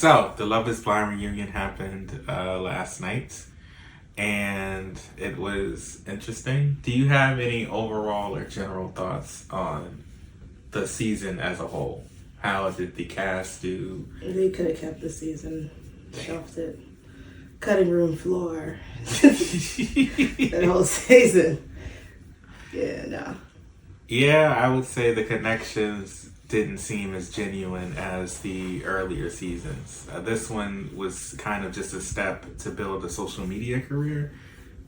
So, the Love is Blind reunion happened last night, and it was interesting. Do you have any overall or general thoughts on the season as a whole? How did the cast do? They could have kept the season, shelved it. Cutting room floor. That whole season. Yeah, no. Yeah, I would say the connections didn't seem as genuine as the earlier seasons. This one was kind of just a step to build a social media career.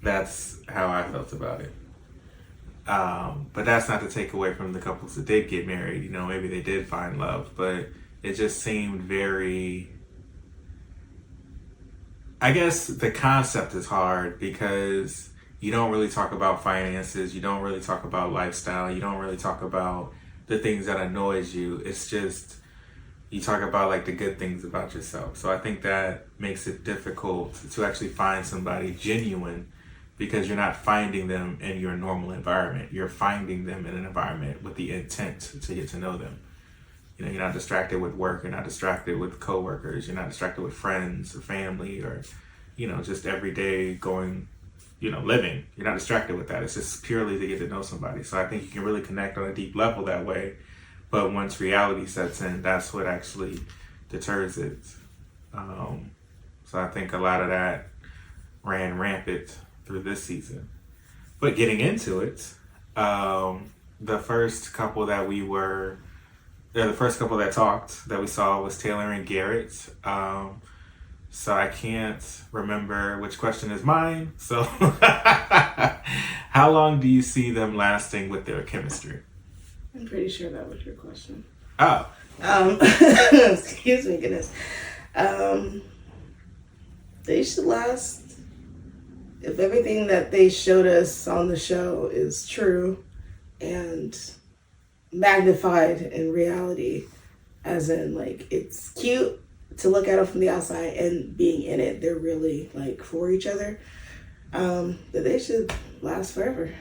That's how I felt about it. But that's not to take away from the couples that did get married. You know, maybe they did find love, but it just seemed very... I guess the concept is hard because you don't really talk about finances. You don't really talk about lifestyle. You don't really talk about the things that annoys you. It's just, you talk about like the good things about yourself. So I think that makes it difficult to actually find somebody genuine because you're not finding them in your normal environment. You're finding them in an environment with the intent to get to know them. You know, you're not distracted with work. You're not distracted with coworkers. You're not distracted with friends or family or, you know, just every day going, you know, living. You're not distracted with that. It's just purely to get to know somebody. So I think you can really connect on a deep level that way. But once reality sets in, that's what actually deters it. So I think a lot of that ran rampant through this season. But getting into it, the first couple that talked that we saw was Taylor and Garrett. So I can't remember which question is mine. So how long do you see them lasting with their chemistry? I'm pretty sure that was your question. Oh. Excuse me, goodness. They should last, if everything that they showed us on the show is true and magnified in reality, as in like it's cute to look at it from the outside and being in it, they're really like for each other, that they should last forever.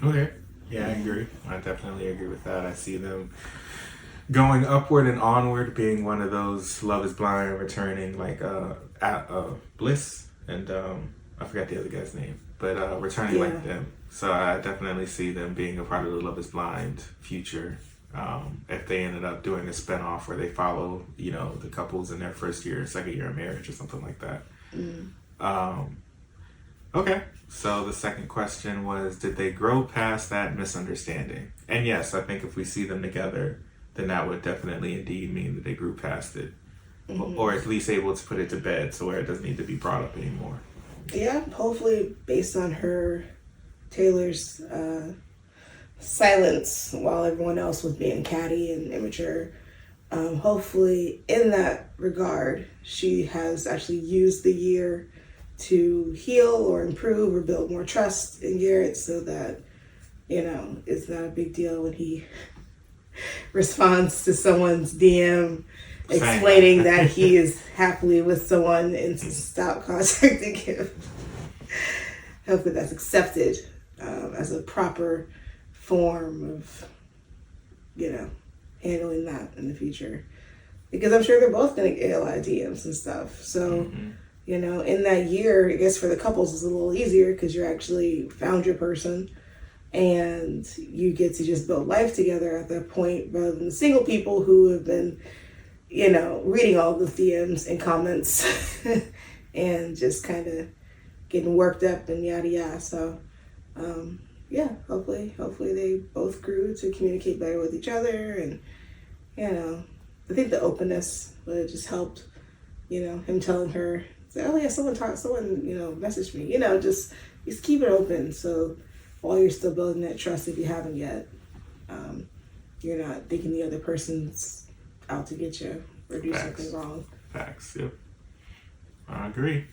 Okay. Yeah, I agree. I definitely agree with that. I see them going upward and onward, being one of those Love is Blind returning, like Bliss and I forgot the other guy's name, but returning like them. So I definitely see them being a part of the Love is Blind future. If they ended up doing a spinoff where they follow, you know, the couples in their first year, second year of marriage or something like that. Okay. So the second question was, did they grow past that misunderstanding? And yes, I think if we see them together, then that would definitely indeed mean that they grew past it. Or at least able to put it to bed so where it doesn't need to be brought up anymore. Yeah, hopefully based on Taylor's silence while everyone else was being catty and immature. Hopefully in that regard, she has actually used the year to heal or improve or build more trust in Garrett so that, you know, it's not a big deal when he responds to someone's DM explaining that he is happily with someone and to stop contacting him. Hopefully that's accepted as a proper form of, you know, handling that in the future. Because I'm sure they're both going to get a lot of DMs and stuff. So, you know, in that year, I guess for the couples it's a little easier because you actually found your person and you get to just build life together at that point rather than the single people who have been, you know, reading all the DMs and comments and just kind of getting worked up and yada yada. So, yeah, hopefully they both grew to communicate better with each other. And, you know, I think the openness would have just helped, you know, him telling her, say, oh yeah, someone, you know, messaged me, you know, just keep it open. So while you're still building that trust, if you haven't yet, you're not thinking the other person's out to get you or do something wrong. Facts, yep. I agree.